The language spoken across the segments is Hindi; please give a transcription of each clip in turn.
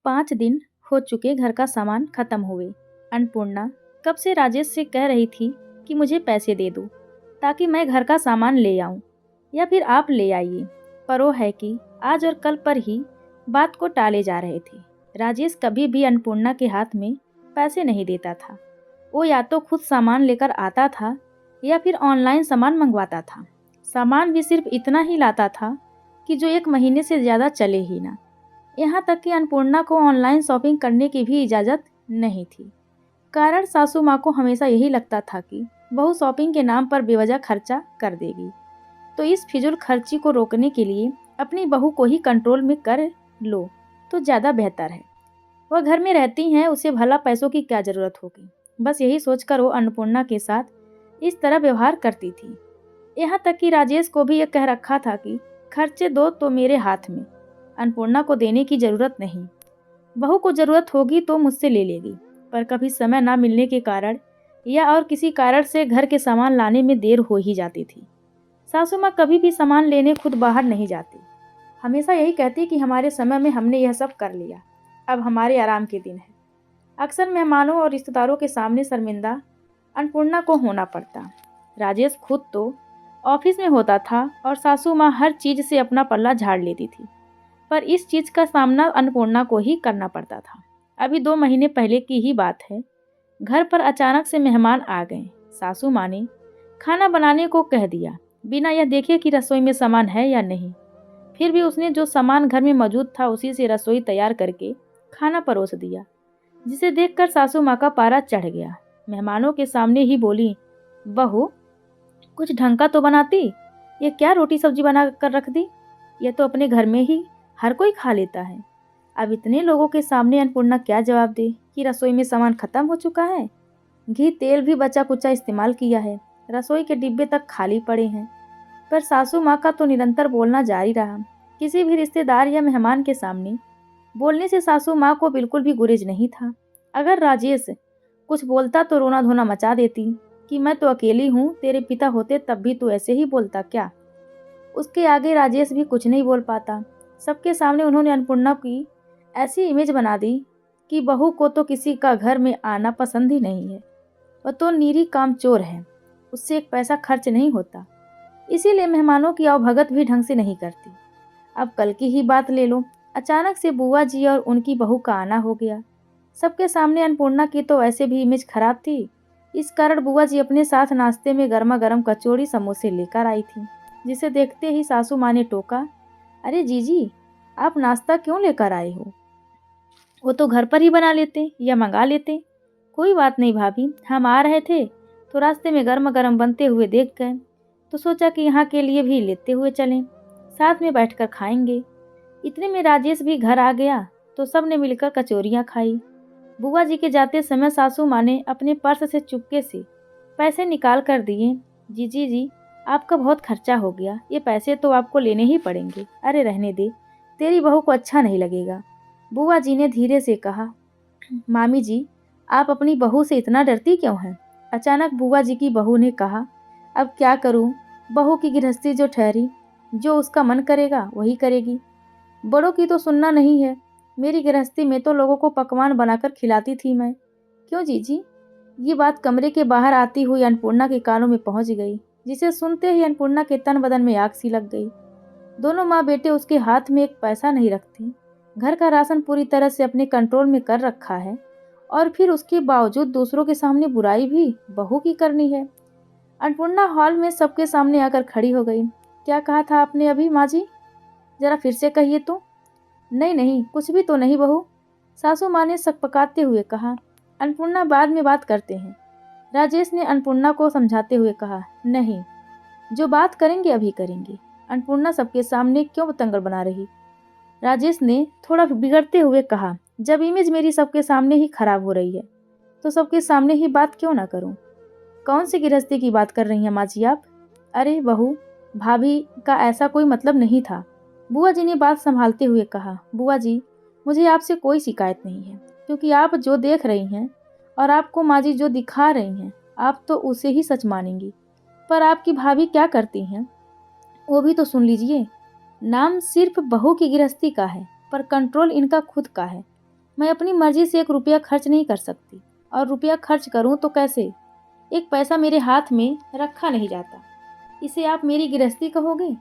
5 दिन हो चुके घर का सामान खत्म हुए। अन्नपूर्णा कब से राजेश से कह रही थी कि मुझे पैसे दे दो ताकि मैं घर का सामान ले आऊं या फिर आप ले आइए, पर वो है कि आज और कल पर ही बात को टाले जा रहे थे। राजेश कभी भी अन्नपूर्णा के हाथ में पैसे नहीं देता था। वो या तो खुद सामान लेकर आता था या फिर ऑनलाइन सामान मंगवाता था। सामान भी सिर्फ इतना ही लाता था कि जो 1 महीने से ज़्यादा चले ही ना। यहाँ तक कि अन्नपूर्णा को ऑनलाइन शॉपिंग करने की भी इजाज़त नहीं थी। कारण सासू माँ को हमेशा यही लगता था कि बहू शॉपिंग के नाम पर बेवजह खर्चा कर देगी, तो इस फिजूल खर्ची को रोकने के लिए अपनी बहू को ही कंट्रोल में कर लो तो ज़्यादा बेहतर है। वह घर में रहती हैं, उसे भला पैसों की क्या ज़रूरत होगी। बस यही सोचकर वो अन्नपूर्णा के साथ इस तरह व्यवहार करती थी। यहाँ तक कि राजेश को भी यह कह रखा था कि खर्चे दो तो मेरे हाथ में, अन्नपूर्णा को देने की ज़रूरत नहीं। बहू को ज़रूरत होगी तो मुझसे ले लेगी, पर कभी समय ना मिलने के कारण या और किसी कारण से घर के सामान लाने में देर हो ही जाती थी। सासू माँ कभी भी सामान लेने खुद बाहर नहीं जाती। हमेशा यही कहती कि हमारे समय में हमने यह सब कर लिया, अब हमारे आराम के दिन है। अक्सर मेहमानों और रिश्तेदारों के सामने शर्मिंदा अन्नपूर्णा को होना पड़ता। राजेश खुद तो ऑफिस में होता था और सासू माँ हर चीज़ से अपना पल्ला झाड़ लेती थी, पर इस चीज़ का सामना अन्नपूर्णा को ही करना पड़ता था। अभी 2 महीने पहले की ही बात है। घर पर अचानक से मेहमान आ गए। सासू माँ ने खाना बनाने को कह दिया, बिना यह देखे कि रसोई में सामान है या नहीं। फिर भी उसने जो सामान घर में मौजूद था उसी से रसोई तैयार करके खाना परोस दिया, जिसे देखकर सासू माँ का पारा चढ़ गया। मेहमानों के सामने ही बोली, बहू कुछ ढंग का तो बनाती, ये क्या रोटी सब्जी बना कर रख दी, ये तो अपने घर में ही हर कोई खा लेता है। अब इतने लोगों के सामने अन्नपूर्णा क्या जवाब दे कि रसोई में सामान खत्म हो चुका है, घी तेल भी बचा कुचा इस्तेमाल किया है, रसोई के डिब्बे तक खाली पड़े हैं। पर सासू माँ का तो निरंतर बोलना जारी रहा। किसी भी रिश्तेदार या मेहमान के सामने बोलने से सासू माँ को बिल्कुल भी गुरेज नहीं था। अगर राजेश कुछ बोलता तो रोना धोना मचा देती कि मैं तो अकेली हूँ, तेरे पिता होते तब भी तू ऐसे ही बोलता क्या। उसके आगे राजेश भी कुछ नहीं बोल पाता। सबके सामने उन्होंने अन्नपूर्णा की ऐसी इमेज बना दी कि बहू को तो किसी का घर में आना पसंद ही नहीं है, वह तो नीरी कामचोर है, उससे एक पैसा खर्च नहीं होता, इसीलिए मेहमानों की आवभगत भी ढंग से नहीं करती। अब कल की ही बात ले लो, अचानक से बुआ जी और उनकी बहू का आना हो गया। सबके सामने अन्नपूर्णा की तो वैसे भी इमेज खराब थी, इस कारण बुआ जी अपने साथ नाश्ते में गर्मा गर्म कचौड़ी समोसे लेकर आई थी, जिसे देखते ही सासू माँ ने टोका, अरे जीजी आप नाश्ता क्यों लेकर आए हो, वो तो घर पर ही बना लेते या मंगा लेते। कोई बात नहीं भाभी, हम आ रहे थे तो रास्ते में गर्मा गर्म बनते हुए देख गए, तो सोचा कि यहाँ के लिए भी लेते हुए चलें, साथ में बैठकर खाएंगे। इतने में राजेश भी घर आ गया तो सब ने मिलकर कचौरियाँ खाई। बुआ जी के जाते समय सासू माँ ने अपने पर्स से चुपके से पैसे निकाल कर दिए। जीजी जी आपका बहुत खर्चा हो गया, ये पैसे तो आपको लेने ही पड़ेंगे। अरे रहने दे, तेरी बहू को अच्छा नहीं लगेगा। बुआ जी ने धीरे से कहा, मामी जी आप अपनी बहू से इतना डरती क्यों हैं। अचानक बुआ जी की बहू ने कहा, अब क्या करूं, बहू की गृहस्थी जो ठहरी, जो उसका मन करेगा वही करेगी, बड़ों की तो सुनना नहीं है। मेरी गृहस्थी में तो लोगों को पकवान बनाकर खिलाती थी मैं। क्यों जीजी। ये बात कमरे के बाहर आती हुई अन्नपूर्णा के कानों में पहुंच गई, जिसे सुनते ही अन्नपूर्णा के तन बदन में आग सी लग गई। दोनों माँ बेटे उसके हाथ में एक पैसा नहीं रखती, घर का राशन पूरी तरह से अपने कंट्रोल में कर रखा है, और फिर उसके बावजूद दूसरों के सामने बुराई भी बहू की करनी है। अन्नपूर्णा हॉल में सबके सामने आकर खड़ी हो गई। क्या कहा था आपने अभी माँ जी, जरा फिर से कहिए तो। नहीं नहीं कुछ भी तो नहीं बहू, सासू माँ ने सकपकाते हुए कहा। अन्नपूर्णा बाद में बात करते हैं, राजेश ने अन्नपूर्णा को समझाते हुए कहा। नहीं, जो बात करेंगे अभी करेंगे। अन्नपूर्णा सबके सामने क्यों बतंगड़ बना रही, राजेश ने थोड़ा बिगड़ते हुए कहा। जब इमेज मेरी सबके सामने ही खराब हो रही है तो सबके सामने ही बात क्यों ना करूं। कौन सी गृहस्थी की बात कर रही हैं माँ जी आप। अरे बहू, भाभी का ऐसा कोई मतलब नहीं था, बुआ जी ने बात संभालते हुए कहा। बुआ जी मुझे आपसे कोई शिकायत नहीं है, क्योंकि आप जो देख रही हैं और आपको माँ जी जो दिखा रही हैं आप तो उसे ही सच मानेंगी, पर आपकी भाभी क्या करती हैं वो भी तो सुन लीजिए। नाम सिर्फ बहू की गृहस्थी का है, पर कंट्रोल इनका खुद का है। मैं अपनी मर्जी से एक रुपया खर्च नहीं कर सकती, और रुपया खर्च करूं तो कैसे? एक पैसा मेरे हाथ में रखा नहीं जाता। इसे आप मेरी गृहस्थी कहोगे?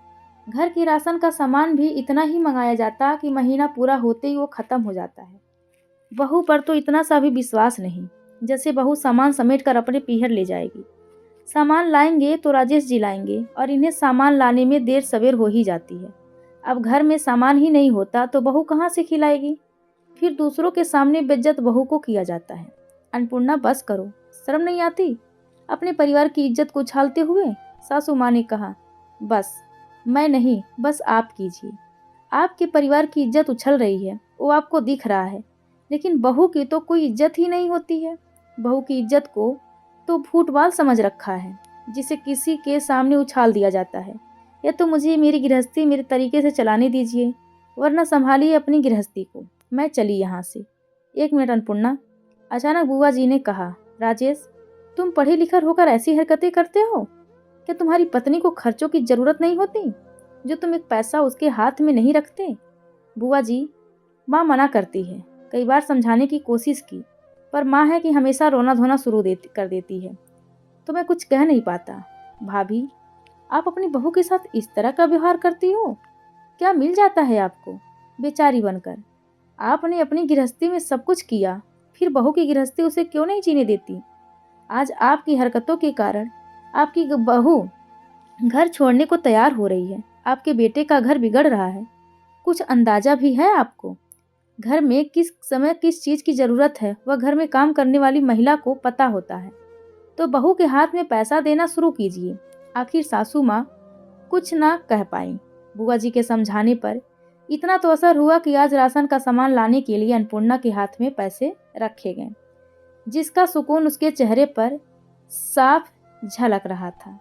घर के राशन का सामान भी इतना ही मंगाया जाता कि महीना पूरा होते ही वो खत्म हो जाता है। बहू पर तो इतना सा भी विश्वास नहीं। जैसे बहू सामान समेट कर अपने पीहर ले जाएगी। सामान लाएंगे तो राजेश जी लाएंगे, और इन्हें सामान लाने में देर सवेर हो ही जाती है। अब घर में सामान ही नहीं होता तो बहू कहाँ से खिलाएगी? फिर दूसरों के सामने बेइज्जत बहू को किया जाता है। अन्नपूर्णा, बस करो, शर्म नहीं आती? अपने परिवार की इज्जत को उछालते हुए सासू माँ ने कहा। बस, मैं नहीं, बस आप कीजिए। आपके परिवार की इज्जत उछल रही है, वो आपको दिख रहा है, लेकिन बहू की तो कोई इज्जत ही नहीं होती है। बहू की इज्जत को तो फुटबॉल समझ रखा है, जिसे किसी के सामने उछाल दिया जाता है। या तो मुझे मेरी गृहस्थी मेरे तरीके से चलाने दीजिए, वरना संभालिए अपनी गृहस्थी को। मैं चली यहाँ से। एक मिनट अन्नपूर्णा, अचानक बुआ जी ने कहा। राजेश, तुम पढ़े लिखा होकर ऐसी हरकतें करते हो? क्या तुम्हारी पत्नी को खर्चों की जरूरत नहीं होती, जो तुम एक पैसा उसके हाथ में नहीं रखते? बुआ जी, माँ मना करती है। कई बार समझाने की कोशिश की, पर माँ है कि हमेशा रोना धोना कर देती है, तो मैं कुछ कह नहीं पाता। भाभी, आप अपनी बहू के साथ इस तरह का व्यवहार करती हो? क्या मिल जाता है आपको बेचारी बनकर? आपने अपनी गृहस्थी में सब कुछ किया, फिर बहू की गृहस्थी उसे क्यों नहीं जीने देती? आज आपकी हरकतों के कारण आपकी बहू घर छोड़ने को तैयार हो रही है। आपके बेटे का घर बिगड़ रहा है। कुछ अंदाजा भी है आपको? घर में किस समय किस चीज़ की ज़रूरत है वह घर में काम करने वाली महिला को पता होता है। तो बहू के हाथ में पैसा देना शुरू कीजिए। आखिर सासू माँ कुछ ना कह पाई। बुआ जी के समझाने पर इतना तो असर हुआ कि आज राशन का सामान लाने के लिए अन्नपूर्णा के हाथ में पैसे रखे गए, जिसका सुकून उसके चेहरे पर साफ झलक रहा था।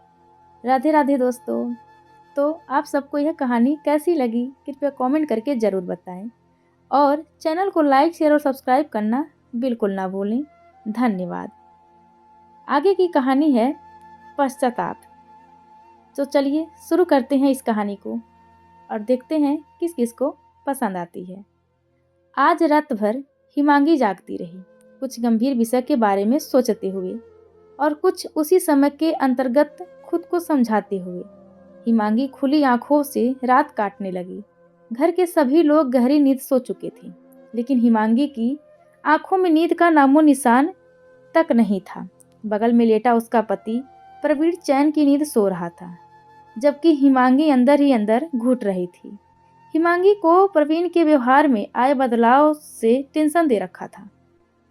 राधे राधे दोस्तों। तो आप सबको यह कहानी कैसी लगी कृपया कमेंट करके ज़रूर बताएं, और चैनल को लाइक, शेयर और सब्सक्राइब करना बिल्कुल ना भूलें। धन्यवाद। आगे की कहानी है पश्चाताप। तो चलिए शुरू करते हैं इस कहानी को, और देखते हैं किस किस को पसंद आती है। आज रात भर हिमांगी जागती रही, कुछ गंभीर विषय के बारे में सोचते हुए, और कुछ उसी समय के अंतर्गत खुद को समझाते हुए। हिमांगी खुली आंखों से रात काटने लगी। घर के सभी लोग गहरी नींद सो चुके थे, लेकिन हिमांगी की आंखों में नींद का नामो निशान तक नहीं था। बगल में लेटा उसका पति प्रवीण चैन की नींद सो रहा था, जबकि हिमांगी अंदर ही अंदर घुट रही थी। हिमांगी को प्रवीण के व्यवहार में आए बदलाव से टेंशन दे रखा था।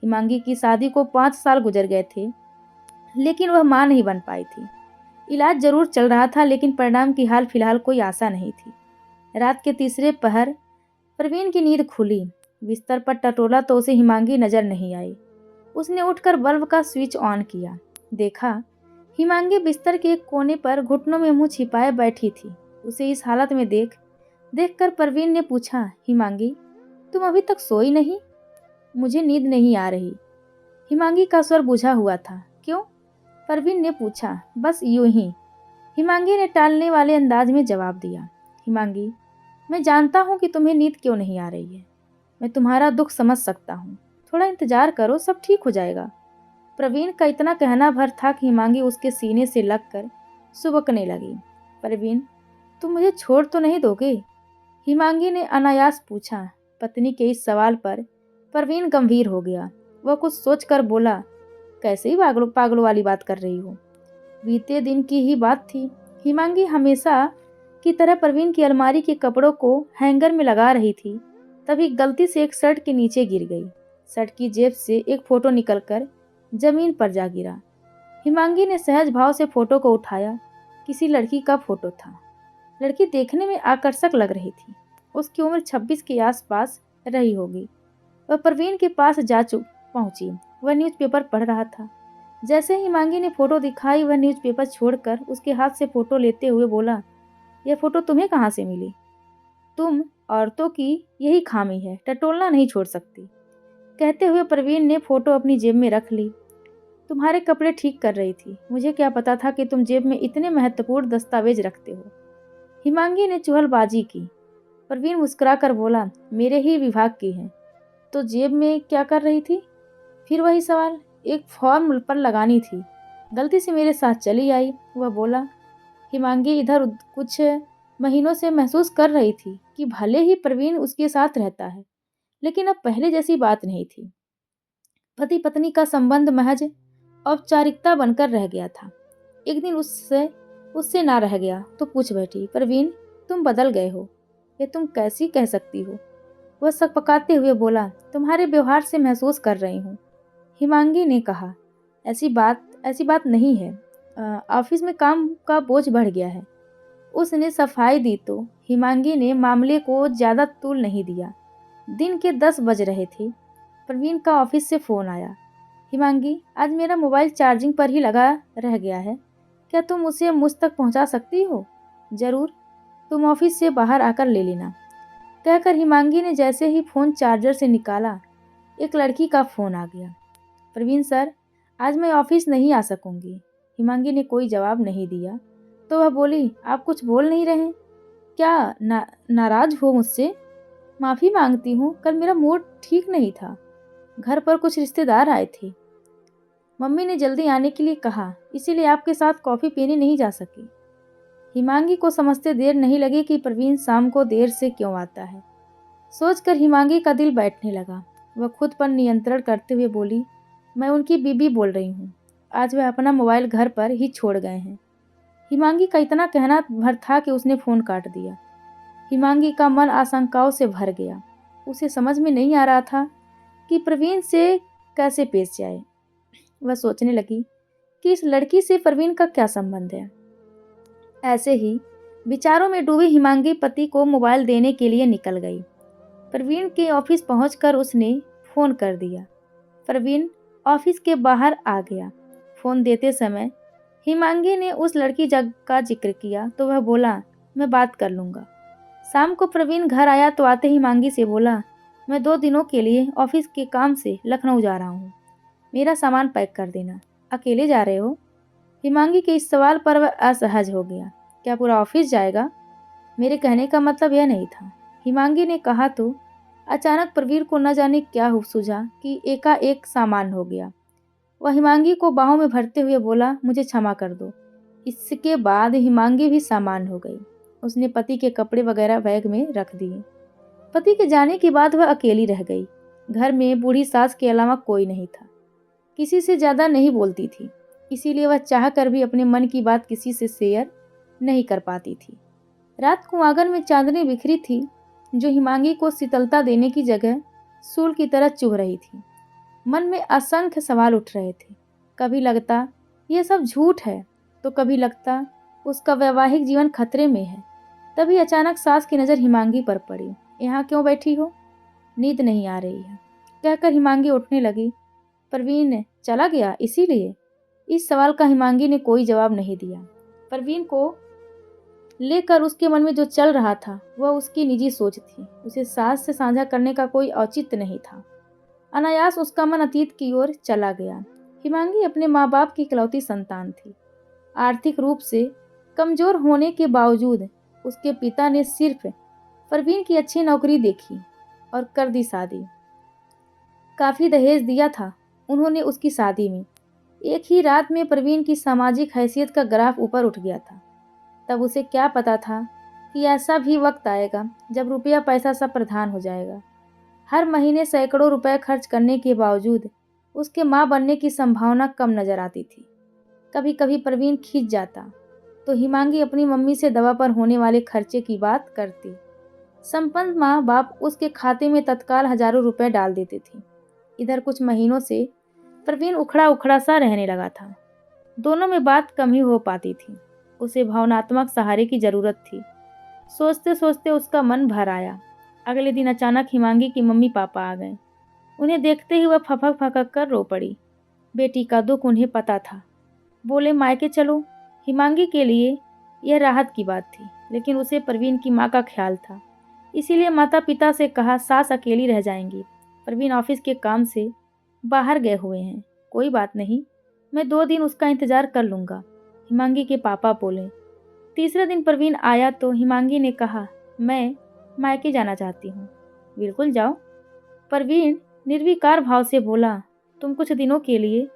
हिमांगी की शादी को 5 साल गुजर गए थे, लेकिन वह मां नहीं बन पाई थी। इलाज जरूर चल रहा था, लेकिन परिणाम की हाल फिलहाल कोई आशा नहीं थी। रात के तीसरे पहर प्रवीण की नींद खुली। बिस्तर पर टटोला तो उसे हिमांगी नजर नहीं आई। उसने उठकर बल्ब का स्विच ऑन किया। देखा, हिमांगी बिस्तर के एक कोने पर घुटनों में मुंह छिपाए बैठी थी। उसे इस हालत में देखकर प्रवीण ने पूछा, हिमांगी, तुम अभी तक सोई नहीं? मुझे नींद नहीं आ रही। हिमांगी का स्वर बुझा हुआ था। क्यों? प्रवीण ने पूछा। बस यूं ही, हिमांगी ने टालने वाले अंदाज में जवाब दिया। हिमांगी, मैं जानता हूँ कि तुम्हें नींद क्यों नहीं आ रही है। मैं तुम्हारा दुख समझ सकता हूँ। थोड़ा इंतजार करो, सब ठीक हो जाएगा। प्रवीण का इतना कहना भर था कि हिमांगी उसके सीने से लगकर सुबकने लगी। प्रवीण, तुम मुझे छोड़ तो नहीं दोगे? हिमांगी ने अनायास पूछा। पत्नी के इस सवाल पर प्रवीण गंभीर हो गया। वह कुछ सोचकर बोला, कैसे ही पागलों वाली बात कर रही हो? बीते दिन की ही बात थी। हिमांगी हमेशा की तरह प्रवीण की अलमारी के कपड़ों को हैंगर में लगा रही थी, तभी गलती से एक शर्ट के नीचे गिर गई। शर्ट की जेब से एक फोटो निकलकर जमीन पर जा गिरा। हिमांगी ने सहज भाव से फोटो को उठाया। किसी लड़की का फोटो था। लड़की देखने में आकर्षक लग रही थी। उसकी उम्र 26 के आसपास रही होगी। वह प्रवीण के पास पहुंची। वह न्यूज़पेपर पढ़ रहा था। जैसे हिमांगी ने फोटो दिखाई, वह न्यूज़पेपर छोड़कर उसके हाथ से फोटो लेते हुए बोला, यह फोटो तुम्हें कहाँ से मिली? तुम औरतों की यही खामी है, टटोलना नहीं छोड़ सकती। कहते हुए प्रवीण ने फोटो अपनी जेब में रख ली। तुम्हारे कपड़े ठीक कर रही थी। मुझे क्या पता था कि तुम जेब में इतने महत्वपूर्ण दस्तावेज रखते हो। हिमांगी ने चुहलबाजी की। प्रवीण मुस्कुराकर बोला, मेरे ही विभाग की है। तो जेब में क्या कर रही थी? फिर वही सवाल, एक फॉर्म पर लगानी थी। गलती से मेरे साथ चली आई। वह बोला। हिमांगी कुछ महीनों से महसूस कर रही थी कि भले ही प्रवीण उसके साथ रहता है, लेकिन अब पहले जैसी बात नहीं थी। पति पत्नी का संबंध महज औपचारिकता बनकर रह गया था। एक दिन उससे उससे ना रह गया तो पूछ बैठी, प्रवीण तुम बदल गए हो, ये तुम कैसी कह सकती हो? वह सकपकाते हुए बोला, तुम्हारे व्यवहार से महसूस कर रही हूँ। हिमांगी ने कहा, ऐसी बात नहीं है। ऑफिस में काम का बोझ बढ़ गया है। उसने सफाई दी तो हिमांगी ने मामले को ज्यादा तूल नहीं दिया। दिन के 10 बज रहे थे। प्रवीण का ऑफिस से फोन आया। हिमांगी, आज मेरा मोबाइल चार्जिंग पर ही लगा रह गया है, क्या तुम उसे मुझ तक पहुंचा सकती हो? जरूर, तुम ऑफिस से बाहर आकर ले लेना, कहकर हिमांगी ने जैसे ही फोन चार्जर से निकाला, एक लड़की का फोन आ गया। प्रवीण सर, आज मैं ऑफिस नहीं आ सकूंगी। हिमांगी ने कोई जवाब नहीं दिया तो वह बोली, आप कुछ बोल नहीं रहे? क्या नाराज हो मुझसे? माफी मांगती हूँ, कल मेरा मूड ठीक नहीं था। घर पर कुछ रिश्तेदार आए थे। मम्मी ने जल्दी आने के लिए कहा, इसीलिए आपके साथ कॉफी पीने नहीं जा सकी। हिमांगी को समझते देर नहीं लगी कि प्रवीण शाम को देर से क्यों आता है। सोचकर हिमांगी का दिल बैठने लगा। वह खुद पर नियंत्रण करते हुए बोली, मैं उनकी बीबी बोल रही हूँ। आज वह अपना मोबाइल घर पर ही छोड़ गए हैं। हिमांगी का इतना कहना भर था कि उसने फोन काट दिया। हिमांगी का मन आशंकाओं से भर गया। उसे समझ में नहीं आ रहा था कि प्रवीण से कैसे पेश जाए। वह सोचने लगी कि इस लड़की से प्रवीण का क्या संबंध है। ऐसे ही विचारों में डूबी हिमांगी पति को मोबाइल देने के लिए निकल गई। प्रवीण के ऑफिस पहुंचकर उसने फोन कर दिया। प्रवीण ऑफिस के बाहर आ गया। फोन देते समय हिमांगी ने उस लड़की का जिक्र किया तो वह बोला, मैं बात कर लूँगा। शाम को प्रवीण घर आया तो आते ही हिमांगी से बोला, मैं 2 दिनों के लिए ऑफिस के काम से लखनऊ जा रहा हूँ, मेरा सामान पैक कर देना। अकेले जा रहे हो? हिमांगी के इस सवाल पर वह असहज हो गया। क्या पूरा ऑफिस जाएगा? मेरे कहने का मतलब यह नहीं था, हिमांगी ने कहा तो अचानक प्रवीण को न जाने क्या सूझा कि एकाएक सामान हो गया। वह हिमांगी को बाहों में भरते हुए बोला, मुझे क्षमा कर दो। इसके बाद हिमांगी भी सामान हो गई। उसने पति के कपड़े वगैरह बैग में रख दिए। पति के जाने के बाद वह अकेली रह गई। घर में बूढ़ी सास के अलावा कोई नहीं था। किसी से ज्यादा नहीं बोलती थी, इसीलिए वह चाह कर भी अपने मन की बात किसी से शेयर नहीं कर पाती थी। रात को आंगन में चांदनी बिखरी थी जो हिमांगी को शीतलता देने की जगह सूल की तरह चुभ रही थी। मन में असंख्य सवाल उठ रहे थे। कभी लगता यह सब झूठ है तो कभी लगता उसका वैवाहिक जीवन खतरे में है। तभी अचानक सास की नज़र हिमांगी पर पड़ी। यहाँ क्यों बैठी हो? नींद नहीं आ रही है, कहकर हिमांगी उठने लगी। प्रवीण चला गया इसीलिए? इस सवाल का हिमांगी ने कोई जवाब नहीं दिया। प्रवीण को लेकर उसके मन में जो चल रहा था वह उसकी निजी सोच थी। उसे सास से साझा करने का कोई औचित्य नहीं था। अनायास उसका मन अतीत की ओर चला गया। हिमांगी अपने माँ बाप की इकलौती संतान थी। आर्थिक रूप से कमजोर होने के बावजूद उसके पिता ने सिर्फ प्रवीण की अच्छी नौकरी देखी और कर दी शादी। काफी दहेज दिया था उन्होंने उसकी शादी में। एक ही रात में प्रवीण की सामाजिक हैसियत का ग्राफ ऊपर उठ गया था। तब उसे क्या पता था कि ऐसा भी वक्त आएगा जब रुपया पैसा सब प्रधान हो जाएगा। हर महीने सैकड़ों रुपए खर्च करने के बावजूद उसके माँ बनने की संभावना कम नजर आती थी। कभी कभी प्रवीण खींच जाता तो हिमांगी अपनी मम्मी से दवा पर होने वाले खर्चे की बात करती। संपन्न माँ बाप उसके खाते में तत्काल हजारों रुपए डाल देते थे। इधर कुछ महीनों से प्रवीण उखड़ा उखड़ा सा रहने लगा था। दोनों में बात कम ही हो पाती थी। उसे भावनात्मक सहारे की जरूरत थी। सोचते सोचते उसका मन भर आया। अगले दिन अचानक हिमांगी की मम्मी पापा आ गए। उन्हें देखते ही वह फपक फपक कर रो पड़ी। बेटी का दुख उन्हें पता था। बोले, मायके चलो। हिमांगी के लिए यह राहत की बात थी, लेकिन उसे प्रवीण की माँ का ख्याल था। इसीलिए माता पिता से कहा, सास अकेली रह जाएंगी, प्रवीण ऑफिस के काम से बाहर गए हुए हैं। कोई बात नहीं, मैं 2 दिन उसका इंतजार कर लूँगा, हिमांगी के पापा बोले। तीसरे दिन प्रवीण आया तो हिमांगी ने कहा, मैं मायके जाना चाहती हूँ। बिल्कुल जाओ। परवीन निर्विकार भाव से बोला, तुम कुछ दिनों के लिए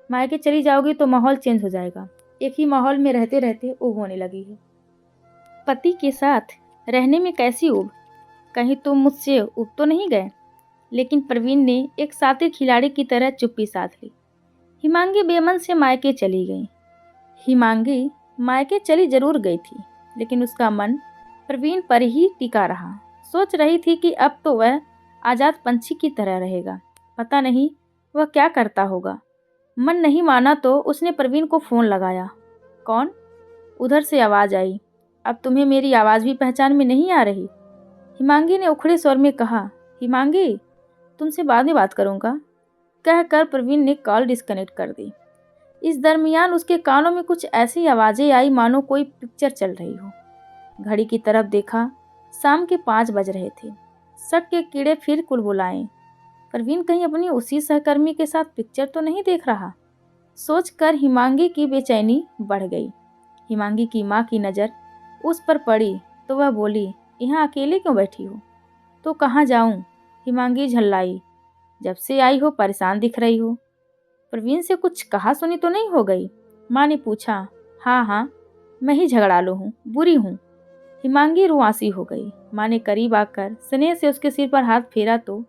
मायके चली जाओगी तो माहौल चेंज हो जाएगा। एक ही माहौल में रहते रहते ऊब होने लगी है। पति के साथ रहने में कैसी ऊब? कहीं तुम मुझसे ऊब तो नहीं गए? लेकिन परवीन ने एक साथी खिलाड़ी की तरह चुप्पी साध ली। हिमांगी बेमन से मायके चली गई। हिमांगी मायके चली जरूर गई थी, लेकिन उसका मन परवीन पर ही टिका रहा। सोच रही थी कि अब तो वह आज़ाद पंछी की तरह रहेगा। पता नहीं वह क्या करता होगा। मन नहीं माना तो उसने परवीन को फ़ोन लगाया। कौन? उधर से आवाज़ आई। अब तुम्हें मेरी आवाज़ भी पहचान में नहीं आ रही? हिमांगी ने उखड़े स्वर में कहा। हिमांगी, तुमसे बाद में बात करूँगा, कहकर परवीन ने कॉल डिस्कनेक्ट कर दी। इस दरमियान उसके कानों में कुछ ऐसी आवाज़ें आई मानो कोई पिक्चर चल रही हो। घड़ी की तरफ देखा, शाम के 5 बज रहे थे। शक के कीड़े फिर कुलबुलाए। परवीन कहीं अपनी उसी सहकर्मी के साथ पिक्चर तो नहीं देख रहा? सोचकर हिमांगी की बेचैनी बढ़ गई। हिमांगी की माँ की नज़र उस पर पड़ी तो वह बोली, यहाँ अकेले क्यों बैठी हो? तो कहाँ जाऊँ? हिमांगी झल्लाई। जब से आई हो परेशान दिख रही हो। परवीन से कुछ कहा सुनी तो नहीं हो गई? माँ ने पूछा। हाँ, मैं ही झगड़ालू हूँ, बुरी हूँ। हिमांगी रुआंसी हो गई। माँ ने करीब आकर स्नेह से उसके सिर पर हाथ फेरा तो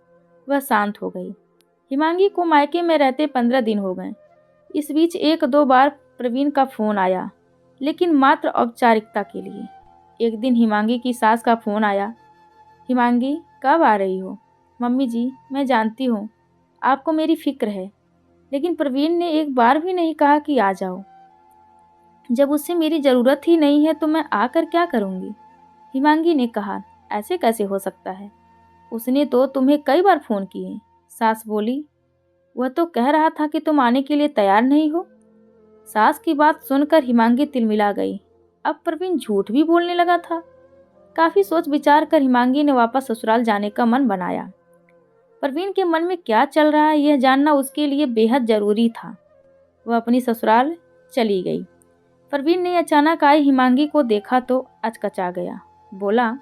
वह शांत हो गई। हिमांगी को मायके में रहते 15 दिन हो गए। इस बीच 1-2 बार प्रवीण का फ़ोन आया, लेकिन मात्र औपचारिकता के लिए। एक दिन हिमांगी की सास का फ़ोन आया। हिमांगी, कब आ रही हो? मम्मी जी, मैं जानती हूँ आपको मेरी फिक्र है, लेकिन प्रवीण ने एक बार भी नहीं कहा कि आ जाओ। जब उससे मेरी ज़रूरत ही नहीं है तो मैं आकर क्या करूँगी? हिमांगी ने कहा। ऐसे कैसे हो सकता है? उसने तो तुम्हें कई बार फ़ोन किए। सास बोली। वह तो कह रहा था कि तुम आने के लिए तैयार नहीं हो। सास की बात सुनकर हिमांगी तिलमिला गई। अब प्रवीण झूठ भी बोलने लगा था। काफ़ी सोच विचार कर हिमांगी ने वापस ससुराल जाने का मन बनाया। प्रवीण के मन में क्या चल रहा है यह जानना उसके लिए बेहद ज़रूरी था। वह अपनी ससुराल चली गई। प्रवीण ने अचानक आई हिमांगी को देखा तो अचकचा गया। बोला,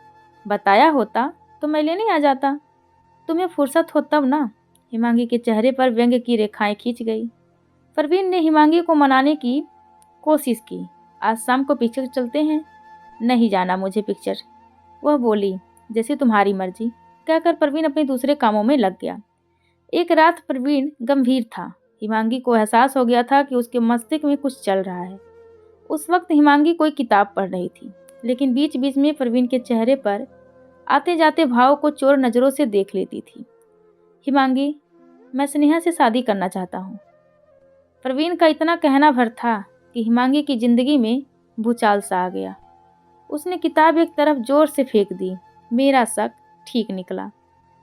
बताया होता तो मैं लेने आ जाता। तुम्हें फुर्सत हो तब ना। हिमांगी के चेहरे पर व्यंग्य की रेखाएं खींच गई। प्रवीण ने हिमांगी को मनाने की कोशिश की। आज शाम को पिक्चर चलते हैं। नहीं जाना मुझे पिक्चर, वह बोली। जैसे तुम्हारी मर्जी, कहकर प्रवीण अपने दूसरे कामों में लग गया। एक रात प्रवीण गंभीर था। हिमांगी को एहसास हो गया था कि उसके मस्तिष्क में कुछ चल रहा है। उस वक्त हिमांगी कोई किताब पढ़ रही थी, लेकिन बीच बीच में प्रवीण के चेहरे पर आते जाते भाव को चोर नज़रों से देख लेती थी। हिमांगी, मैं स्नेहा से शादी करना चाहता हूँ। प्रवीण का इतना कहना भर था कि हिमांगी की जिंदगी में भूचाल सा आ गया। उसने किताब एक तरफ जोर से फेंक दी। मेरा शक ठीक निकला।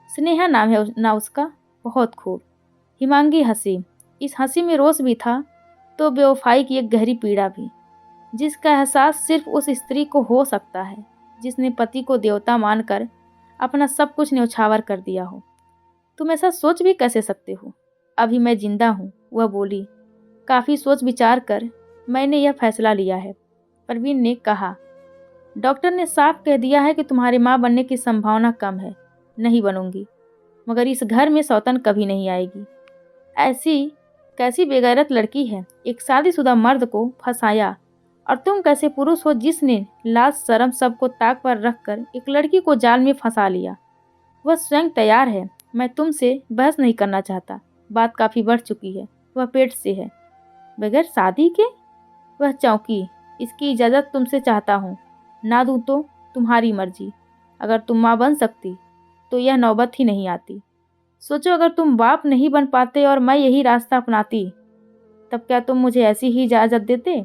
स्नेहा नाम है ना उसका? बहुत खूब। हिमांगी हंसी। इस हंसी में रोष भी था तो बेवफाई की एक गहरी पीड़ा भी, जिसका एहसास सिर्फ उस स्त्री को हो सकता है जिसने पति को देवता मानकर अपना सब कुछ न्यौछावर कर दिया हो। तुम ऐसा सोच भी कैसे सकते हो? अभी मैं जिंदा हूँ, वह बोली। काफ़ी सोच विचार कर मैंने यह फैसला लिया है, प्रवीण ने कहा। डॉक्टर ने साफ कह दिया है कि तुम्हारे माँ बनने की संभावना कम है। नहीं बनूंगी, मगर इस घर में सौतन कभी नहीं आएगी। ऐसी कैसी बेगैरत लड़की है, एक शादीशुदा मर्द को फंसाया, और तुम कैसे पुरुष हो जिसने लाज शर्म सबको ताक पर रखकर एक लड़की को जाल में फंसा लिया। वह स्वयं तैयार है। मैं तुमसे बहस नहीं करना चाहता, बात काफ़ी बढ़ चुकी है। वह पेट से है। बगैर शादी के? वह चौंकी। इसकी इजाज़त तुमसे चाहता हूँ, ना दूँ तो तुम्हारी मर्जी। अगर तुम माँ बन सकती तो यह नौबत ही नहीं आती। सोचो, अगर तुम बाप नहीं बन पाते और मैं यही रास्ता अपनाती, तब क्या तुम मुझे ऐसी ही इजाज़त देते?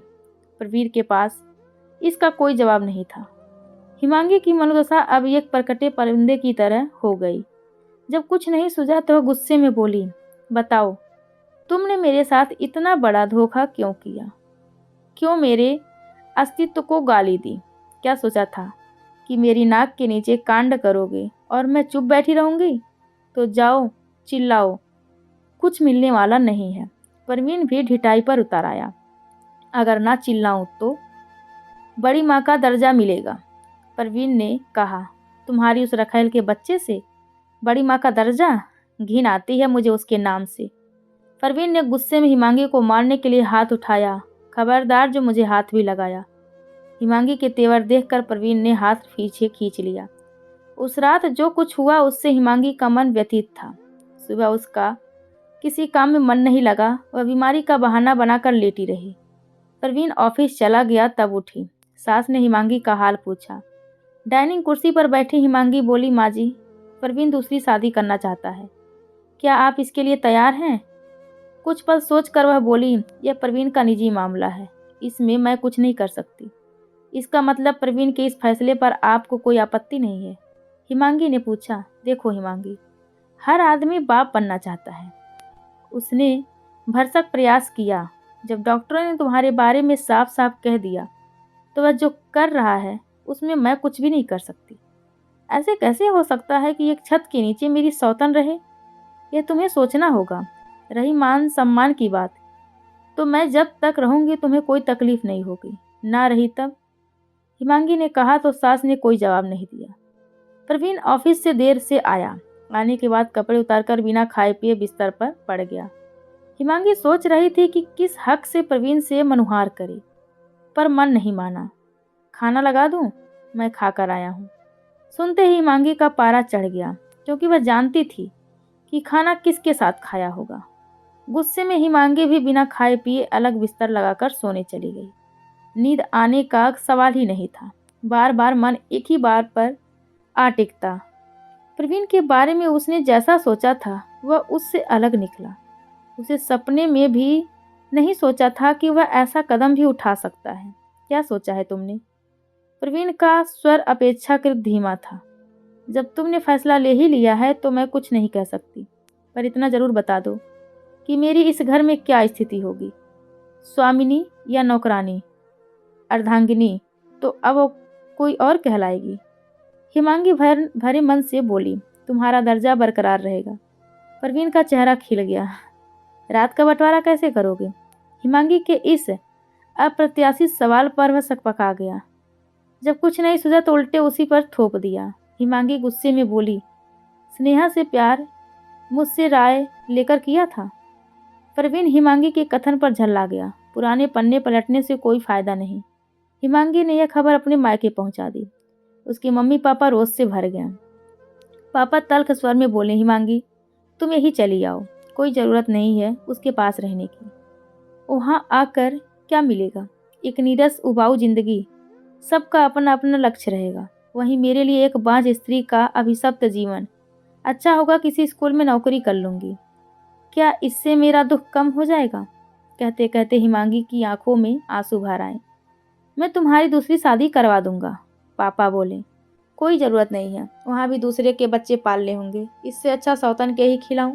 प्रवीर के पास इसका कोई जवाब नहीं था। हिमांगी की मनोदशा अब एक परकटे परिंदे की तरह हो गई। जब कुछ नहीं सूझा तो वह गुस्से में बोली, बताओ, तुमने मेरे साथ इतना बड़ा धोखा क्यों किया? क्यों मेरे अस्तित्व को गाली दी? क्या सोचा था कि मेरी नाक के नीचे कांड करोगे और मैं चुप बैठी रहूंगी? तो जाओ, चिल्लाओ, कुछ मिलने वाला नहीं है। प्रवीण भी ढिठाई पर उतर आया। अगर ना चिल्लाऊं तो बड़ी माँ का दर्जा मिलेगा, प्रवीण ने कहा। तुम्हारी उस रखेल के बच्चे से बड़ी माँ का दर्जा? घिन आती है मुझे उसके नाम से। परवीन ने गुस्से में हिमांगी को मारने के लिए हाथ उठाया। खबरदार जो मुझे हाथ भी लगाया। हिमांगी के तेवर देखकर परवीन ने हाथ पीछे खींच लिया। उस रात जो कुछ हुआ उससे हिमांगी का मन व्यथित था। सुबह उसका किसी काम में मन नहीं लगा। वह बीमारी का बहाना बनाकर लेटी रही। परवीन ऑफिस चला गया तब उठी। सास ने हिमांगी का हाल पूछा। डाइनिंग कुर्सी पर बैठी हिमांगी बोली, माँ जी, परवीन दूसरी शादी करना चाहता है। क्या आप इसके लिए तैयार हैं? कुछ पल सोचकर वह बोली, यह परवीन का निजी मामला है, इसमें मैं कुछ नहीं कर सकती। इसका मतलब परवीन के इस फैसले पर आपको कोई आपत्ति नहीं है? हिमांगी ने पूछा। देखो हिमांगी, हर आदमी बाप बनना चाहता है। उसने भरसक प्रयास किया। जब डॉक्टरों ने तुम्हारे बारे में साफ साफ कह दिया तो वह जो कर रहा है उसमें मैं कुछ भी नहीं कर सकती। ऐसे कैसे हो सकता है कि एक छत के नीचे मेरी सौतन रहे? यह तुम्हें सोचना होगा। रही मान सम्मान की बात, तो मैं जब तक रहूंगी तुम्हें कोई तकलीफ नहीं होगी, ना रही तब। हिमांगी ने कहा तो सास ने कोई जवाब नहीं दिया। प्रवीण ऑफिस से देर से आया। आने के बाद कपड़े उतारकर बिना खाए पिए बिस्तर पर पड़ गया। हिमांगी सोच रही थी कि किस हक से प्रवीण से मनुहार करे, पर मन नहीं माना। खाना लगा दूं? मैं खाकर आया हूँ। सुनते ही हिमांगी का पारा चढ़ गया, क्योंकि वह जानती थी कि खाना किसके साथ खाया होगा। गुस्से में हिमांगी भी बिना खाए पिए अलग बिस्तर लगाकर सोने चली गई। नींद आने का सवाल ही नहीं था। बार बार मन एक ही बात पर आ टिकता। प्रवीण के बारे में उसने जैसा सोचा था वह उससे अलग निकला। उसे सपने में भी नहीं सोचा था कि वह ऐसा कदम भी उठा सकता है। क्या सोचा है तुमने? प्रवीण का स्वर अपेक्षाकृत धीमा था। जब तुमने फैसला ले ही लिया है तो मैं कुछ नहीं कह सकती, पर इतना जरूर बता दो कि मेरी इस घर में क्या स्थिति होगी। स्वामिनी या नौकरानी, अर्धांगिनी तो अब वो कोई और कहलाएगी। हिमांगी भरे मन से बोली, तुम्हारा दर्जा बरकरार रहेगा। प्रवीण का चेहरा खिल गया। रात का बंटवारा कैसे करोगे? हिमांगी के इस अप्रत्याशित सवाल पर वह सकपका गया। जब कुछ नहीं सुझा तो उल्टे उसी पर थोप दिया। हिमांगी गुस्से में बोली, स्नेहा से प्यार मुझसे राय लेकर किया था। प्रवीण हिमांगी के कथन पर झल्ला गया। पुराने पन्ने पलटने से कोई फायदा नहीं। हिमांगी ने यह खबर अपने मायके पहुंचा दी। उसके मम्मी पापा रोष से भर गए। पापा तल्ख स्वर में बोले, हिमांगी तुम यही चली आओ, कोई ज़रूरत नहीं है उसके पास रहने की। वहाँ आकर क्या मिलेगा? एक नीरस उबाऊ जिंदगी, सबका अपना अपना लक्ष्य रहेगा। वहीं मेरे लिए एक बांझ स्त्री का अभिशप्त जीवन। अच्छा होगा किसी स्कूल में नौकरी कर लूँगी। क्या इससे मेरा दुख कम हो जाएगा? कहते कहते हिमांगी की आंखों में आंसू भर आए। मैं तुम्हारी दूसरी शादी करवा दूंगा, पापा बोले। कोई ज़रूरत नहीं है, वहाँ भी दूसरे के बच्चे पालने होंगे। इससे अच्छा सौतन के ही खिलाऊं।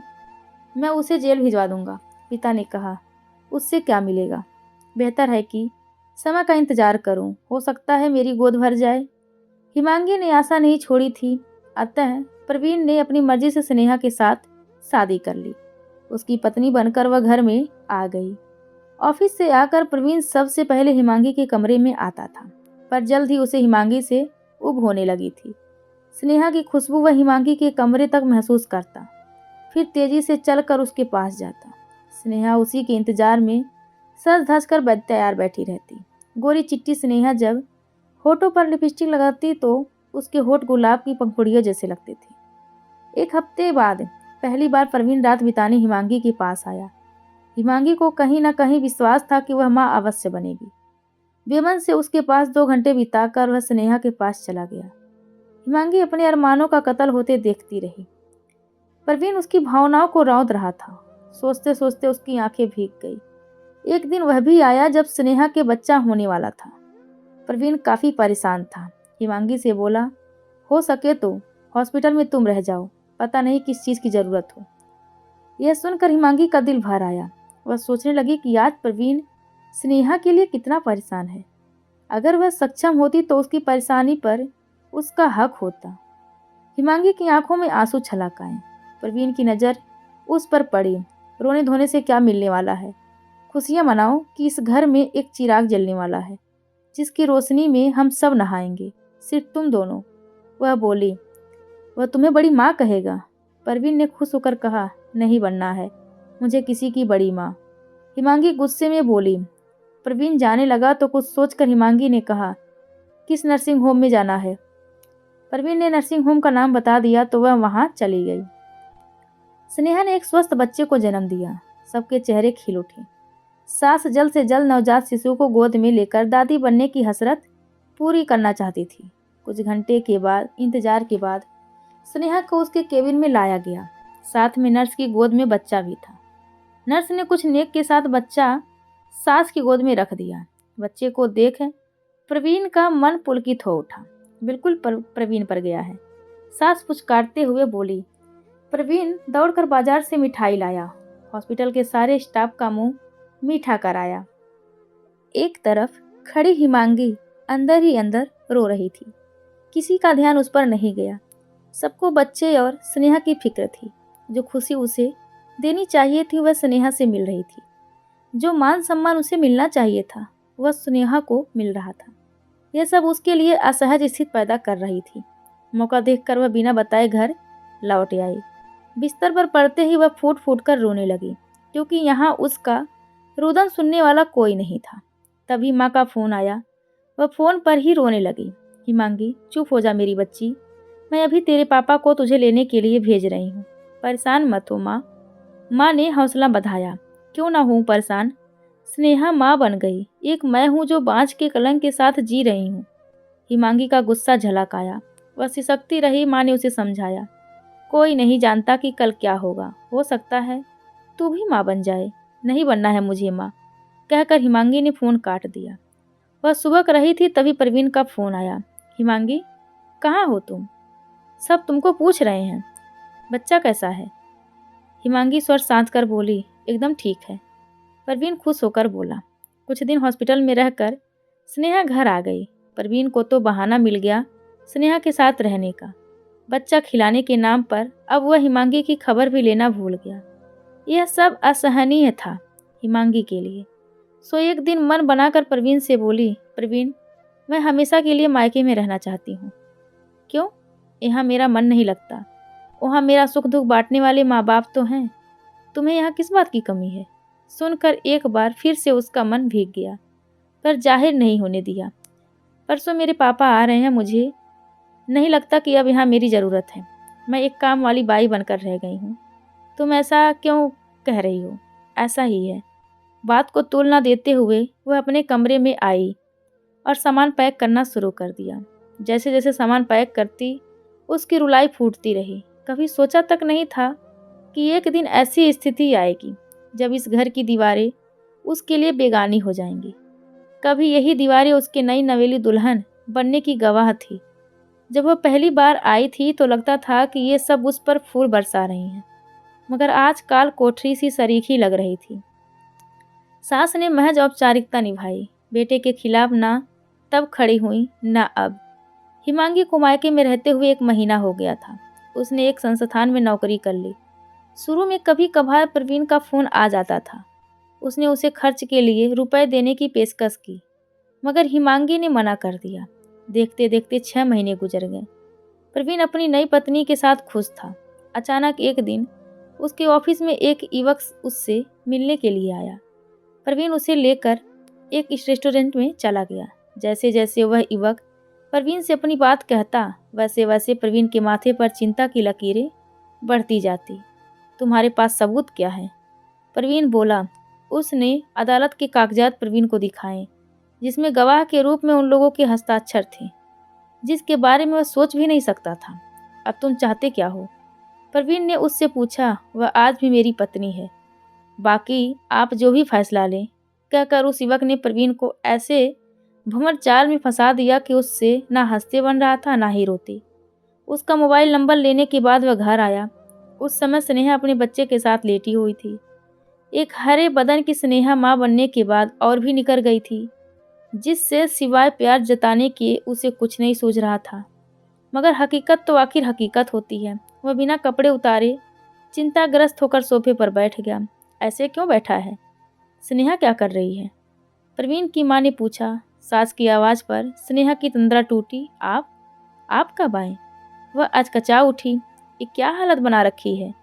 मैं उसे जेल भिजवा दूंगा, पिता ने कहा। उससे क्या मिलेगा? बेहतर है कि समय का इंतजार करूं, हो सकता है मेरी गोद भर जाए। हिमांगी ने आशा नहीं छोड़ी थी। अतः प्रवीण ने अपनी मर्जी से स्नेहा के साथ शादी कर ली। उसकी पत्नी बनकर वह घर में आ गई। ऑफिस से आकर प्रवीण सबसे पहले हिमांगी के कमरे में आता था, पर जल्द ही उसे हिमांगी से उब होने लगी थी। स्नेहा की खुशबू वह हिमांगी के कमरे तक महसूस करता, फिर तेजी से चलकर उसके पास जाता। स्नेहा उसी के इंतजार में सज धज कर तैयार बैठी रहती। गोरी चिट्टी स्नेहा जब होठों पर लिपस्टिक लगाती तो उसके होठ गुलाब की पंखुड़ियों जैसे लगते थे। एक हफ्ते बाद पहली बार प्रवीण रात बिताने हिमांगी के पास आया। हिमांगी को कहीं न कहीं विश्वास था कि वह माँ अवश्य बनेगी। बेमन से उसके पास 2 घंटे बिताकर वह स्नेहा के पास चला गया। हिमांगी अपने अरमानों का कत्ल होते देखती रही। प्रवीण उसकी भावनाओं को रौंद रहा था। सोचते सोचते उसकी आंखें भीग गई। एक दिन वह भी आया जब स्नेहा के बच्चा होने वाला था। प्रवीण काफ़ी परेशान था। हिमांगी से बोला, हो सके तो हॉस्पिटल में तुम रह जाओ, पता नहीं किस चीज़ की ज़रूरत हो। यह सुनकर हिमांगी का दिल भर आया। वह सोचने लगी कि आज प्रवीण स्नेहा के लिए कितना परेशान है। अगर वह सक्षम होती तो उसकी परेशानी पर उसका हक होता। हिमांगी की आंखों में आंसू छलक आए। प्रवीण की नज़र उस पर पड़ी। रोने धोने से क्या मिलने वाला है? खुशियाँ मनाओ कि इस घर में एक चिराग जलने वाला है, जिसकी रोशनी में हम सब नहाएंगे, सिर्फ तुम दोनों। वह बोली, वह तुम्हें बड़ी माँ कहेगा। परवीन ने खुश होकर कहा, नहीं बनना है मुझे किसी की बड़ी माँ। हिमांगी गुस्से में बोली। परवीन जाने लगा तो कुछ सोचकर हिमांगी ने कहा, किस नर्सिंग होम में जाना है? परवीन ने नर्सिंग होम का नाम बता दिया तो वह वहां चली गई। स्नेहा ने एक स्वस्थ बच्चे को जन्म दिया। सबके चेहरे खिल उठे। सास जल्द से जल्द नवजात शिशु को गोद में लेकर दादी बनने की हसरत पूरी करना चाहती थी। कुछ घंटे के बाद इंतजार के बाद स्नेहा को उसके केबिन में लाया गया। साथ में नर्स की गोद में बच्चा भी था। नर्स ने कुछ नेक के साथ बच्चा सास की गोद में रख दिया। बच्चे को देख प्रवीण का मन पुलकित हो उठा। बिल्कुल प्रवीण पर गया है। सास पुचकारते हुए बोली। प्रवीण दौड़कर बाजार से मिठाई लाया। हॉस्पिटल के सारे स्टाफ का मुंह मीठा कराया। एक तरफ खड़ी हिमांगी अंदर ही अंदर रो रही थी। किसी का ध्यान उस पर नहीं गया। सबको बच्चे और स्नेहा की फिक्र थी। जो खुशी उसे देनी चाहिए थी वह स्नेहा से मिल रही थी। जो मान सम्मान उसे मिलना चाहिए था वह स्नेहा को मिल रहा था। यह सब उसके लिए असहज स्थिति पैदा कर रही थी। मौका देखकर वह बिना बताए घर लौट आई। बिस्तर पर पड़ते ही वह फूट फूट कर रोने लगी, क्योंकि यहाँ उसका रुदन सुनने वाला कोई नहीं था। तभी माँ का फोन आया। वह फोन पर ही रोने लगी। हिमांगी, चुप हो जा मेरी बच्ची, मैं अभी तेरे पापा को तुझे लेने के लिए भेज रही हूँ। परेशान मत हो माँ। माँ ने हौसला बढ़ाया। क्यों ना हूँ परेशान, स्नेहा माँ बन गई। एक मैं हूँ जो बाँझ के कलंक के साथ जी रही हूँ। हिमांगी का गुस्सा झलक आया। वह सिसकती रही। माँ ने उसे समझाया, कोई नहीं जानता कि कल क्या होगा। हो सकता है तू भी माँ बन जाए। नहीं बनना है मुझे माँ, कहकर हिमांगी ने फ़ोन काट दिया। वह सुबह रही थी तभी प्रवीण का फ़ोन आया। हिमांगी, कहाँ हो तुम? सब तुमको पूछ रहे हैं। बच्चा कैसा है? हिमांगी स्वर शांत कर बोली, एकदम ठीक है। प्रवीण खुश होकर बोला। कुछ दिन हॉस्पिटल में रहकर स्नेहा घर आ गई। प्रवीण को तो बहाना मिल गया स्नेहा के साथ रहने का। बच्चा खिलाने के नाम पर अब वह हिमांगी की खबर भी लेना भूल गया। यह सब असहनीय था हिमांगी के लिए। सो एक दिन मन बनाकर प्रवीण से बोली, प्रवीण, मैं हमेशा के लिए मायके में रहना चाहती हूँ। क्यों? यहाँ मेरा मन नहीं लगता। वहाँ मेरा सुख दुख बांटने वाले माँ बाप तो हैं। तुम्हें यहाँ किस बात की कमी है? सुनकर एक बार फिर से उसका मन भीग गया, पर जाहिर नहीं होने दिया। परसों मेरे पापा आ रहे हैं। मुझे नहीं लगता कि अब यहाँ मेरी ज़रूरत है। मैं एक काम वाली बाई बनकर रह गई हूँ। तुम ऐसा क्यों कह रही हो? ऐसा ही है। बात को तूल न देते हुए वह अपने कमरे में आई और सामान पैक करना शुरू कर दिया। जैसे जैसे सामान पैक करती उसकी रुलाई फूटती रही। कभी सोचा तक नहीं था कि एक दिन ऐसी स्थिति आएगी जब इस घर की दीवारें उसके लिए बेगानी हो जाएंगी। कभी यही दीवारें उसके नई नवेली दुल्हन बनने की गवाह थी। जब वह पहली बार आई थी तो लगता था कि ये सब उस पर फूल बरसा रही हैं, मगर आज काल कोठरी सी सरीखी लग रही थी। सास ने महज औपचारिकता निभाई। बेटे के खिलाफ ना तब खड़ी हुई ना अब। हिमांगी को मायके में रहते हुए 1 महीना हो गया था। उसने एक संस्थान में नौकरी कर ली। शुरू में कभी कभार प्रवीण का फ़ोन आ जाता था। उसने उसे खर्च के लिए रुपए देने की पेशकश की, मगर हिमांगी ने मना कर दिया। देखते देखते 6 महीने गुजर गए। प्रवीण अपनी नई पत्नी के साथ खुश था। अचानक एक दिन उसके ऑफिस में एक युवक उससे मिलने के लिए आया। प्रवीण उसे लेकर एक रेस्टोरेंट में चला गया। जैसे जैसे वह युवक प्रवीण से अपनी बात कहता, वैसे वैसे प्रवीण के माथे पर चिंता की लकीरें बढ़ती जाती। तुम्हारे पास सबूत क्या है? प्रवीण बोला। उसने अदालत के कागजात प्रवीण को दिखाए, जिसमें गवाह के रूप में उन लोगों के हस्ताक्षर थे जिसके बारे में वह सोच भी नहीं सकता था। अब तुम चाहते क्या हो? प्रवीण ने उससे पूछा। वह आज भी मेरी पत्नी है, बाकी आप जो भी फैसला लें, कहकर उस युवक ने प्रवीण को ऐसे भंवर चाल में फंसा दिया कि उससे ना हंसते बन रहा था ना ही रोते। उसका मोबाइल नंबर लेने के बाद वह घर आया। उस समय स्नेहा अपने बच्चे के साथ लेटी हुई थी। एक हरे बदन की स्नेहा माँ बनने के बाद और भी निकल गई थी, जिससे सिवाय प्यार जताने के उसे कुछ नहीं सूझ रहा था। मगर हकीकत तो आखिर हकीकत होती है। वह बिना कपड़े उतारे चिंताग्रस्त होकर सोफे पर बैठ गया। ऐसे क्यों बैठा है? स्नेहा क्या कर रही है? प्रवीण की माँ ने पूछा। सास की आवाज़ पर स्नेहा की तंद्रा टूटी। आप कब आए? वह अचकचा उठी। ये क्या हालत बना रखी है?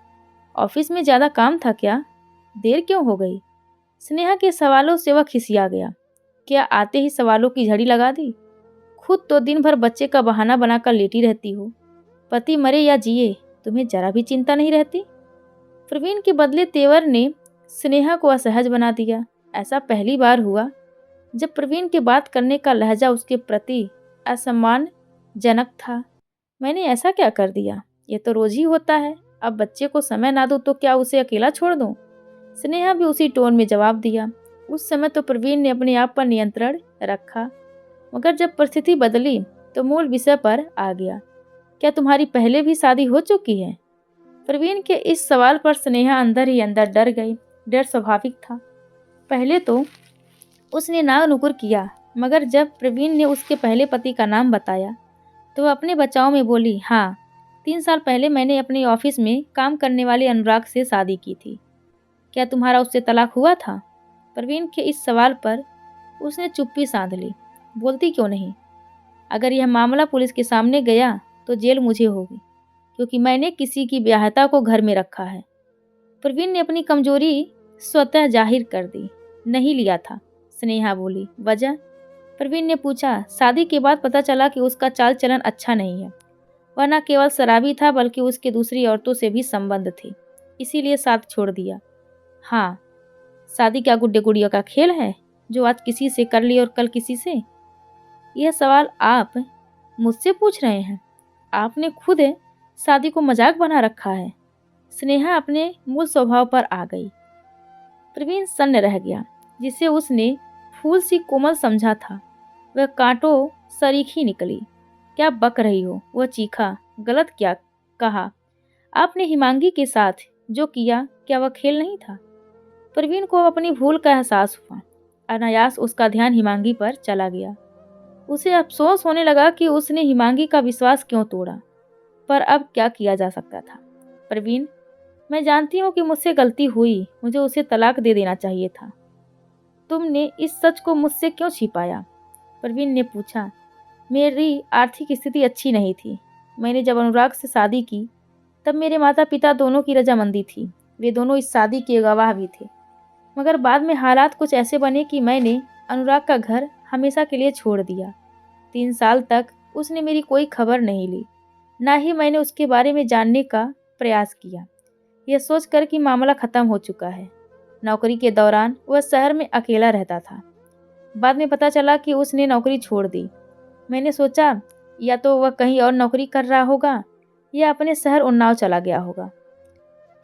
ऑफिस में ज़्यादा काम था क्या? देर क्यों हो गई? स्नेहा के सवालों से वह खिसिया गया। क्या आते ही सवालों की झड़ी लगा दी? खुद तो दिन भर बच्चे का बहाना बनाकर लेटी रहती हो। पति मरे या जिए, तुम्हें जरा भी चिंता नहीं रहती? प्रवीण के बदले तेवर ने स्नेहा को असहज बना दिया। ऐसा पहली बार हुआ जब प्रवीण के बात करने का लहजा उसके प्रति असम्मानजनक था। मैंने ऐसा क्या कर दिया? ये तो रोज ही होता है। अब बच्चे को समय ना दूं तो क्या उसे अकेला छोड़ दूं? स्नेहा भी उसी टोन में जवाब दिया। उस समय तो प्रवीण ने अपने आप पर नियंत्रण रखा, मगर जब परिस्थिति बदली तो मूल विषय पर आ गया। क्या तुम्हारी पहले भी शादी हो चुकी है? प्रवीण के इस सवाल पर स्नेहा अंदर ही अंदर डर गई। डर स्वाभाविक था। पहले तो उसने ना नुकुर किया, मगर जब प्रवीण ने उसके पहले पति का नाम बताया तो वह अपने बचाव में बोली, हाँ, 3 साल पहले मैंने अपने ऑफिस में काम करने वाले अनुराग से शादी की थी। क्या तुम्हारा उससे तलाक हुआ था? प्रवीण के इस सवाल पर उसने चुप्पी साध ली। बोलती क्यों नहीं? अगर यह मामला पुलिस के सामने गया तो जेल मुझे होगी, क्योंकि मैंने किसी की ब्याहता को घर में रखा है। प्रवीण ने अपनी कमजोरी स्वतः जाहिर कर दी। नहीं लिया था, स्नेहा बोली। वजह? प्रवीण ने पूछा। शादी के बाद पता चला कि उसका चाल चलन अच्छा नहीं है। वह न केवल शराबी था बल्कि उसके दूसरी औरतों से भी संबंध थे, इसीलिए साथ छोड़ दिया। हाँ, शादी क्या गुड्डे गुड़ियों का खेल है जो आज किसी से कर ली और कल किसी से? यह सवाल आप मुझसे पूछ रहे हैं? आपने खुद शादी को मजाक बना रखा है। स्नेहा अपने मूल स्वभाव पर आ गई। प्रवीण सन्न रह गया। जिसे उसने फूल सी कोमल समझा था वह कांटों सरीखी निकली। क्या बक रही हो? वह चीखा। गलत क्या कहा? आपने हिमांगी के साथ जो किया, क्या वह खेल नहीं था? प्रवीण को अपनी भूल का एहसास हुआ। अनायास उसका ध्यान हिमांगी पर चला गया। उसे अफसोस होने लगा कि उसने हिमांगी का विश्वास क्यों तोड़ा। पर अब क्या किया जा सकता था? प्रवीण, मैं जानती हूँ कि मुझसे गलती हुई। मुझे उसे तलाक दे देना चाहिए था। तुमने इस सच को मुझसे क्यों छिपाया? प्रवीण ने पूछा। मेरी आर्थिक स्थिति अच्छी नहीं थी। मैंने जब अनुराग से शादी की तब मेरे माता पिता दोनों की रजामंदी थी। वे दोनों इस शादी के गवाह भी थे। मगर बाद में हालात कुछ ऐसे बने कि मैंने अनुराग का घर हमेशा के लिए छोड़ दिया। 3 साल तक उसने मेरी कोई खबर नहीं ली, ना ही मैंने उसके बारे में जानने का प्रयास किया, यह सोचकर कि मामला खत्म हो चुका है। नौकरी के दौरान वह शहर में अकेला रहता था। बाद में पता चला कि उसने नौकरी छोड़ दी। मैंने सोचा या तो वह कहीं और नौकरी कर रहा होगा या अपने शहर उन्नाव चला गया होगा।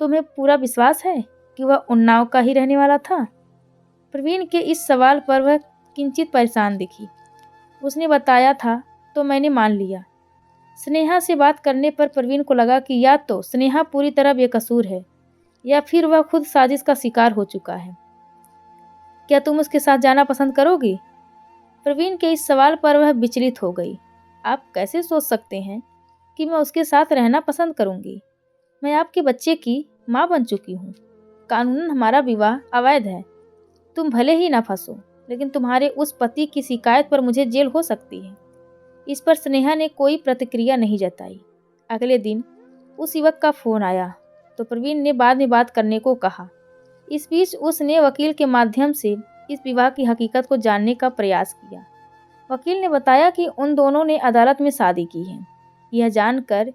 तुम्हें पूरा विश्वास है कि वह उन्नाव का ही रहने वाला था? प्रवीण के इस सवाल पर वह किंचित परेशान दिखी। उसने बताया था तो मैंने मान लिया। स्नेहा से बात करने पर प्रवीण को लगा कि या तो स्नेहा पूरी तरह बेकसूर है या फिर वह खुद साजिश का शिकार हो चुका है। क्या तुम उसके साथ जाना पसंद करोगी? प्रवीण के इस सवाल पर वह विचलित हो गई। आप कैसे सोच सकते हैं कि मैं उसके साथ रहना पसंद करूंगी? मैं आपके बच्चे की माँ बन चुकी हूँ। कानूनन हमारा विवाह अवैध है। तुम भले ही ना फंसो, लेकिन तुम्हारे उस पति की शिकायत पर मुझे जेल हो सकती है। इस पर स्नेहा ने कोई प्रतिक्रिया नहीं जताई। अगले दिन उस युवक का फोन आया तो प्रवीण ने बाद में बात करने को कहा। इस बीच उसने वकील के माध्यम से इस विवाह की हकीकत को जानने का प्रयास किया। वकील ने बताया कि उन दोनों ने अदालत में शादी की है। यह जानकर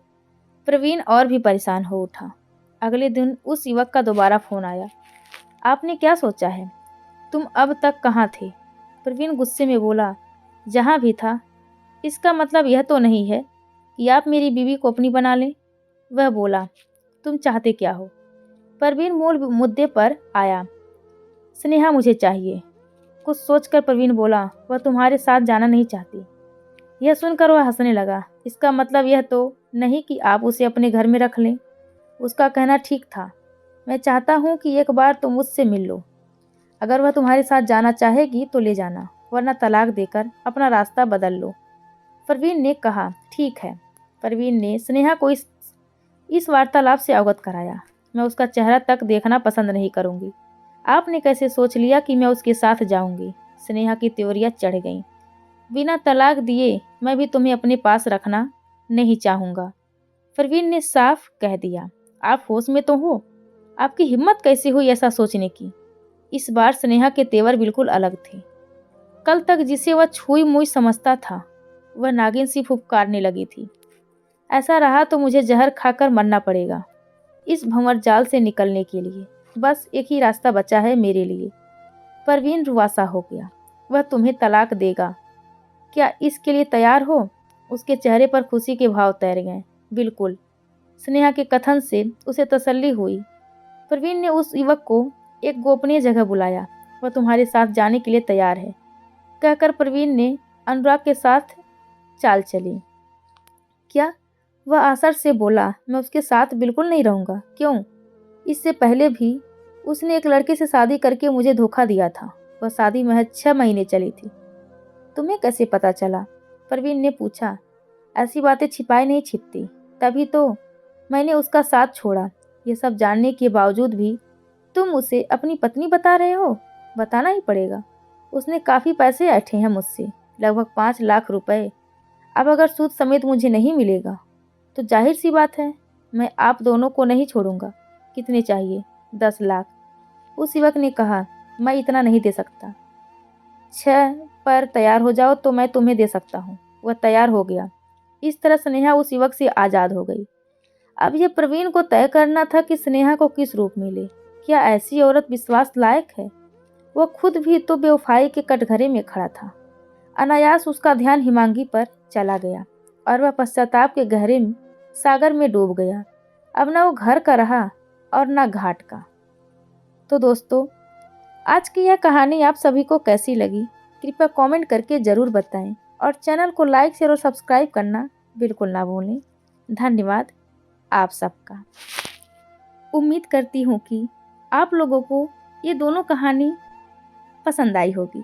प्रवीण और भी परेशान हो उठा। अगले दिन उस युवक का दोबारा फोन आया। आपने क्या सोचा है? तुम अब तक कहाँ थे? प्रवीण गुस्से में बोला, जहाँ भी था। इसका मतलब यह तो नहीं है कि आप मेरी बीवी को अपनी बना लें। वह बोला, तुम चाहते क्या हो? प्रवीण मूल मुद्दे पर आया। स्नेहा मुझे चाहिए। कुछ सोचकर प्रवीण बोला, वह तुम्हारे साथ जाना नहीं चाहती। यह सुनकर वह हंसने लगा। इसका मतलब यह तो नहीं कि आप उसे अपने घर में रख लें। उसका कहना ठीक था। मैं चाहता हूँ कि एक बार तुम मुझसे मिल लो। अगर वह तुम्हारे साथ जाना चाहेगी तो ले जाना, वरना तलाक देकर अपना रास्ता बदल लो। प्रवीण ने कहा, ठीक है। प्रवीण ने स्नेहा को इस वार्तालाप से अवगत कराया। मैं उसका चेहरा तक देखना पसंद नहीं करूंगी। आपने कैसे सोच लिया कि मैं उसके साथ जाऊंगी? स्नेहा की त्योरियां चढ़ गईं। बिना तलाक दिए मैं भी तुम्हें अपने पास रखना नहीं चाहूँगा। परवीन ने साफ कह दिया, आप होश में तो हो? आपकी हिम्मत कैसे हुई ऐसा सोचने की? इस बार स्नेहा के तेवर बिल्कुल अलग थे। कल तक जिसे वह छुई मुई समझता था, वह नागिन सी फुफकारने लगी थी। ऐसा रहा तो मुझे जहर खाकर मरना पड़ेगा इस भंवर जाल से निकलने के लिए। बस एक ही रास्ता बचा है मेरे लिए। परवीन रुआसा हो गया। वह तुम्हें तलाक देगा, क्या इसके लिए तैयार हो? उसके चेहरे पर खुशी के भाव तैर गए। बिल्कुल। स्नेहा के कथन से उसे तसल्ली हुई। परवीन ने उस युवक को एक गोपनीय जगह बुलाया। वह तुम्हारे साथ जाने के लिए तैयार है, कहकर परवीन ने अनुराग के साथ चाल चली। क्या? वह आसर से बोला, मैं उसके साथ बिल्कुल नहीं रहूंगा। क्यों? इससे पहले भी उसने एक लड़के से शादी करके मुझे धोखा दिया था। वह शादी महज 6 महीने चली थी। तुम्हें कैसे पता चला? परवीन ने पूछा। ऐसी बातें छिपाए नहीं छिपती, तभी तो मैंने उसका साथ छोड़ा। ये सब जानने के बावजूद भी तुम उसे अपनी पत्नी बता रहे हो? बताना ही पड़ेगा। उसने काफ़ी पैसे ऐंठे हैं मुझसे, लगभग 5 लाख रुपए। अब अगर सूद समेत मुझे नहीं मिलेगा तो जाहिर सी बात है मैं आप दोनों को नहीं छोड़ूंगा। कितने चाहिए? 10 लाख। उस युवक ने कहा, मैं इतना नहीं दे सकता। 6 पर तैयार हो जाओ तो मैं तुम्हें दे सकता हूँ। वह तैयार हो गया। इस तरह स्नेहा उस युवक से आज़ाद हो गई। अब यह प्रवीण को तय करना था कि स्नेहा को किस रूप मिले। क्या ऐसी औरत विश्वास लायक है? वह खुद भी तो बेवफाई के कटघरे में खड़ा था। अनायास उसका ध्यान हिमांगी पर चला गया और वह पश्चाताप के गहरे सागर में डूब गया। अब न वो घर का रहा और न घाट का। तो दोस्तों, आज की यह कहानी आप सभी को कैसी लगी, कृपया कमेंट करके ज़रूर बताएं और चैनल को लाइक शेयर और सब्सक्राइब करना बिल्कुल ना भूलें। धन्यवाद आप सबका। उम्मीद करती हूँ कि आप लोगों को ये दोनों कहानी पसंद आई होगी।